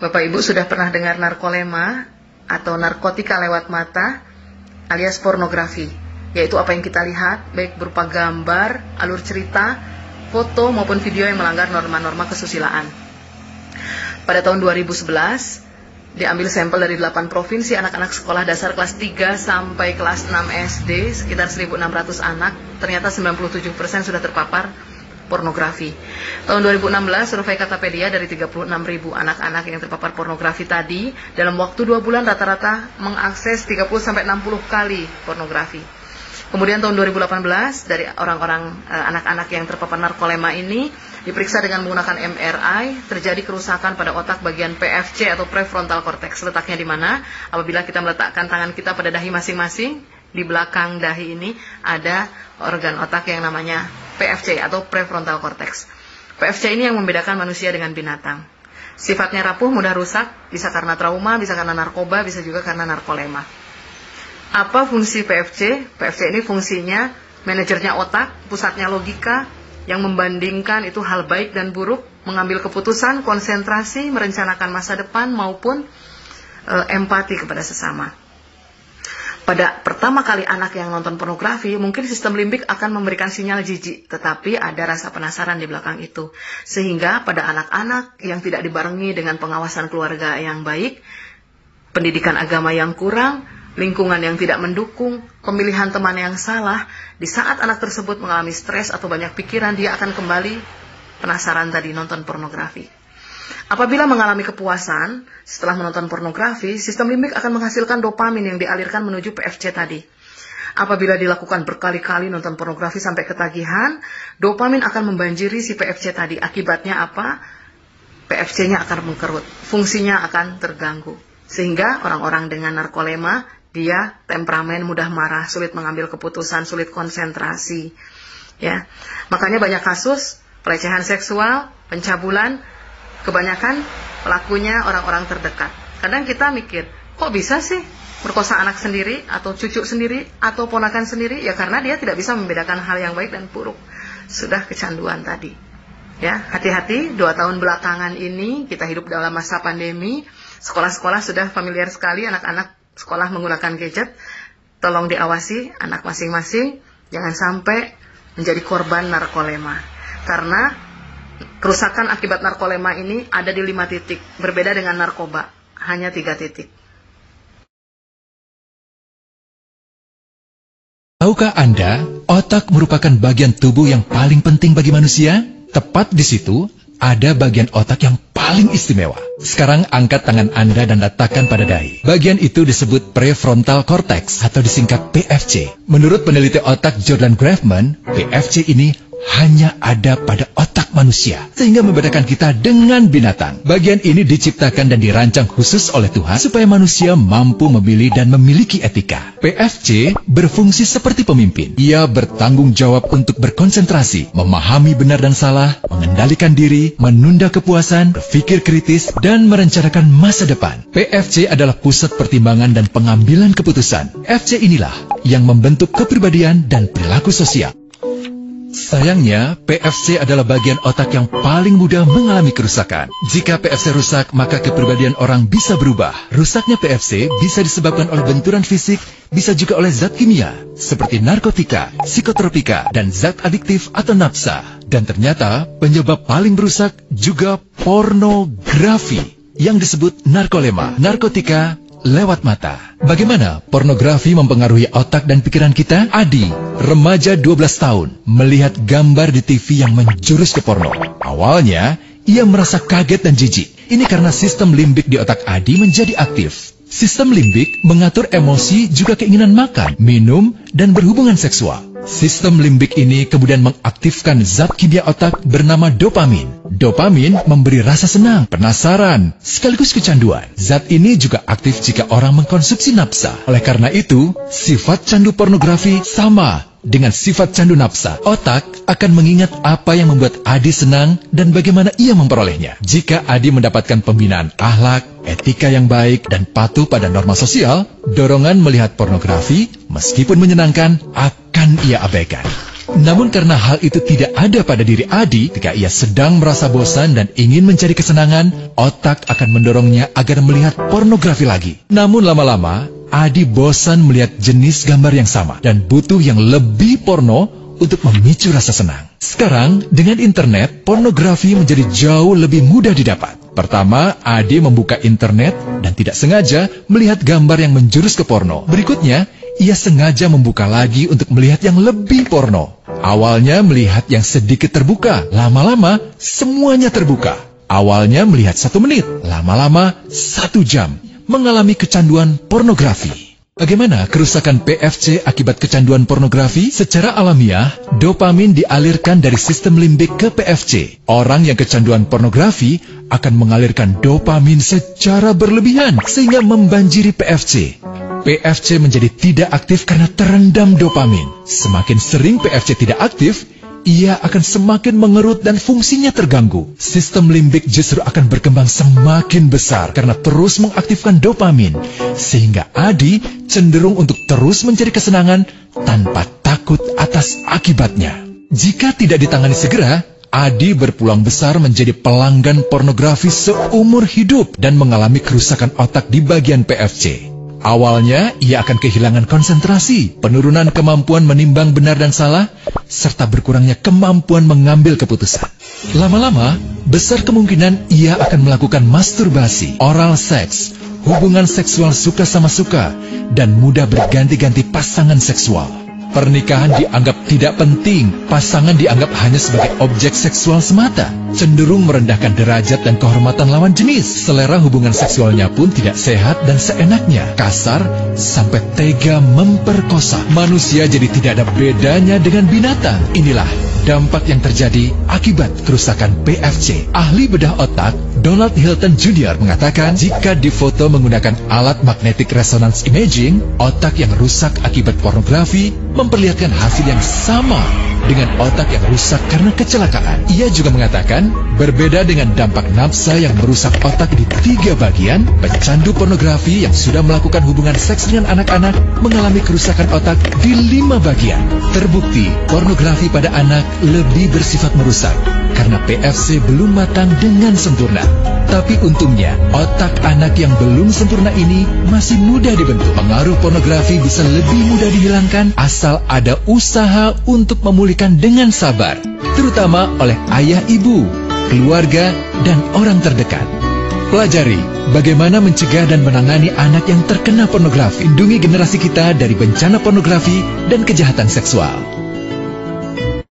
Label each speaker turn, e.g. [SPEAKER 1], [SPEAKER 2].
[SPEAKER 1] Bapak Ibu sudah pernah dengar narkolema atau narkotika lewat mata alias pornografi, yaitu apa yang kita lihat baik berupa gambar, alur cerita, foto maupun video yang melanggar norma-norma kesusilaan. Pada tahun 2011 diambil sampel dari 8 provinsi anak-anak sekolah dasar kelas 3 sampai kelas 6 SD, sekitar 1.600 anak, ternyata 97% sudah terpapar pornografi. Tahun 2016 survei Katapedia dari 36.000 anak-anak yang terpapar pornografi tadi, dalam waktu 2 bulan rata-rata mengakses 30-60 kali pornografi. Kemudian tahun 2018 dari orang-orang anak-anak yang terpapar narkolema ini diperiksa dengan menggunakan MRI, terjadi kerusakan pada otak bagian PFC atau prefrontal cortex. Letaknya di mana? Apabila kita meletakkan tangan kita pada dahi masing-masing, di belakang dahi ini ada organ otak yang namanya PFC atau prefrontal cortex. PFC ini yang membedakan manusia dengan binatang. Sifatnya rapuh, mudah rusak, bisa karena trauma, bisa karena narkoba, bisa juga karena narkolema. Apa fungsi PFC? PFC ini fungsinya manajernya otak, pusatnya logika, yang membandingkan itu hal baik dan buruk, mengambil keputusan, konsentrasi, merencanakan masa depan maupun empati kepada sesama. Pada pertama kali anak yang nonton pornografi, mungkin sistem limbik akan memberikan sinyal jijik, tetapi ada rasa penasaran di belakang itu. Sehingga pada anak-anak yang tidak dibarengi dengan pengawasan keluarga yang baik, pendidikan agama yang kurang, lingkungan yang tidak mendukung, pemilihan teman yang salah, di saat anak tersebut mengalami stres atau banyak pikiran, dia akan kembali penasaran tadi nonton pornografi. Apabila mengalami kepuasan setelah menonton pornografi, sistem limbik akan menghasilkan dopamin yang dialirkan menuju PFC tadi. Apabila dilakukan berkali-kali nonton pornografi sampai ketagihan, dopamin akan membanjiri si PFC tadi. Akibatnya apa? PFC-nya akan mengkerut, fungsinya akan terganggu. Sehingga orang-orang dengan narkolema, dia temperamen, mudah marah, sulit mengambil keputusan, sulit konsentrasi. Ya, makanya banyak kasus pelecehan seksual, pencabulan, kebanyakan pelakunya orang-orang terdekat. Kadang kita mikir, kok bisa sih merkosa anak sendiri, atau cucu sendiri, atau ponakan sendiri? Ya karena dia tidak bisa membedakan hal yang baik dan buruk. Sudah kecanduan tadi. Ya, hati-hati, 2 tahun belakangan ini kita hidup dalam masa pandemi. Sekolah-sekolah sudah familiar sekali anak-anak sekolah menggunakan gadget. Tolong diawasi anak masing-masing, jangan sampai menjadi korban narkolema. Karena kerusakan akibat narkolema ini ada di 5 titik, berbeda dengan narkoba, hanya 3 titik.
[SPEAKER 2] Tahukah Anda, otak merupakan bagian tubuh yang paling penting bagi manusia? Tepat di situ, ada bagian otak yang paling istimewa. Sekarang angkat tangan Anda dan letakkan pada dahi. Bagian itu disebut prefrontal cortex atau disingkat PFC. Menurut peneliti otak Jordan Grafman, PFC ini hanya ada pada otak manusia, sehingga membedakan kita dengan binatang. Bagian ini diciptakan dan dirancang khusus oleh Tuhan supaya manusia mampu memilih dan memiliki etika. PFC berfungsi seperti pemimpin. Ia bertanggung jawab untuk berkonsentrasi, memahami benar dan salah, mengendalikan diri, menunda kepuasan, berpikir kritis, dan merencanakan masa depan. PFC adalah pusat pertimbangan dan pengambilan keputusan. FC inilah yang membentuk kepribadian dan perilaku sosial. Sayangnya, PFC adalah bagian otak yang paling mudah mengalami kerusakan. Jika PFC rusak, maka kepribadian orang bisa berubah. Rusaknya PFC bisa disebabkan oleh benturan fisik, bisa juga oleh zat kimia, seperti narkotika, psikotropika, dan zat adiktif atau nafsa. Dan ternyata, penyebab paling merusak juga pornografi, yang disebut narkolema, narkotika lewat mata. Bagaimana pornografi mempengaruhi otak dan pikiran kita? Adi, remaja 12 tahun, melihat gambar di TV yang menjurus ke porno. Awalnya, ia merasa kaget dan jijik. Ini karena sistem limbik di otak Adi menjadi aktif. Sistem limbik mengatur emosi, juga keinginan makan, minum, dan berhubungan seksual. Sistem limbik ini kemudian mengaktifkan zat kimia otak bernama dopamin. Dopamin memberi rasa senang, penasaran, sekaligus kecanduan. Zat ini juga aktif jika orang mengkonsumsi nafsa. Oleh karena itu, sifat candu pornografi sama dengan sifat candu nafsa. Otak akan mengingat apa yang membuat Adi senang dan bagaimana ia memperolehnya. Jika Adi mendapatkan pembinaan akhlak, etika yang baik, dan patuh pada norma sosial, dorongan melihat pornografi, meskipun menyenangkan, akan ia abaikan. Namun karena hal itu tidak ada pada diri Adi, ketika ia sedang merasa bosan dan ingin mencari kesenangan, otak akan mendorongnya agar melihat pornografi lagi. Namun lama-lama, Adi bosan melihat jenis gambar yang sama dan butuh yang lebih porno untuk memicu rasa senang. Sekarang, dengan internet, pornografi menjadi jauh lebih mudah didapat. Pertama, Adi membuka internet dan tidak sengaja melihat gambar yang menjurus ke porno. Berikutnya, ia sengaja membuka lagi untuk melihat yang lebih porno. Awalnya melihat yang sedikit terbuka, lama-lama semuanya terbuka. Awalnya melihat 1 menit, lama-lama 1 jam, mengalami kecanduan pornografi. Bagaimana kerusakan PFC akibat kecanduan pornografi? Secara alamiah, dopamin dialirkan dari sistem limbik ke PFC. Orang yang kecanduan pornografi akan mengalirkan dopamin secara berlebihan sehingga membanjiri PFC. PFC menjadi tidak aktif karena terendam dopamin. Semakin sering PFC tidak aktif, ia akan semakin mengerut dan fungsinya terganggu. Sistem limbik justru akan berkembang semakin besar karena terus mengaktifkan dopamin, sehingga Adi cenderung untuk terus mencari kesenangan tanpa takut atas akibatnya. Jika tidak ditangani segera, Adi berpeluang besar menjadi pelanggan pornografi seumur hidup dan mengalami kerusakan otak di bagian PFC. Awalnya, ia akan kehilangan konsentrasi, penurunan kemampuan menimbang benar dan salah, serta berkurangnya kemampuan mengambil keputusan. Lama-lama, besar kemungkinan ia akan melakukan masturbasi, oral seks, hubungan seksual suka sama suka, dan mudah berganti-ganti pasangan seksual. Pernikahan dianggap tidak penting, pasangan dianggap hanya sebagai objek seksual semata, cenderung merendahkan derajat dan kehormatan lawan jenis. Selera hubungan seksualnya pun tidak sehat dan seenaknya, kasar sampai tega memperkosa. Manusia jadi tidak ada bedanya dengan binatang. Inilah dampak yang terjadi akibat kerusakan PFC. Ahli bedah otak Donald Hilton Jr. mengatakan, jika difoto menggunakan alat magnetic resonance imaging, otak yang rusak akibat pornografi memperlihatkan hasil yang sama dengan otak yang rusak karena kecelakaan. Ia juga mengatakan, berbeda dengan dampak nafsa yang merusak otak di 3 bagian, pecandu pornografi yang sudah melakukan hubungan seks dengan anak-anak mengalami kerusakan otak di 5 bagian. Terbukti, pornografi pada anak lebih bersifat merusak karena PFC belum matang dengan sempurna. Tapi untungnya, otak anak yang belum sempurna ini masih mudah dibentuk. Pengaruh pornografi bisa lebih mudah dihilangkan asal ada usaha untuk memulihkan dengan sabar, terutama oleh ayah ibu, keluarga, dan orang terdekat. Pelajari bagaimana mencegah dan menangani anak yang terkena pornografi. Lindungi generasi kita dari bencana pornografi dan kejahatan seksual.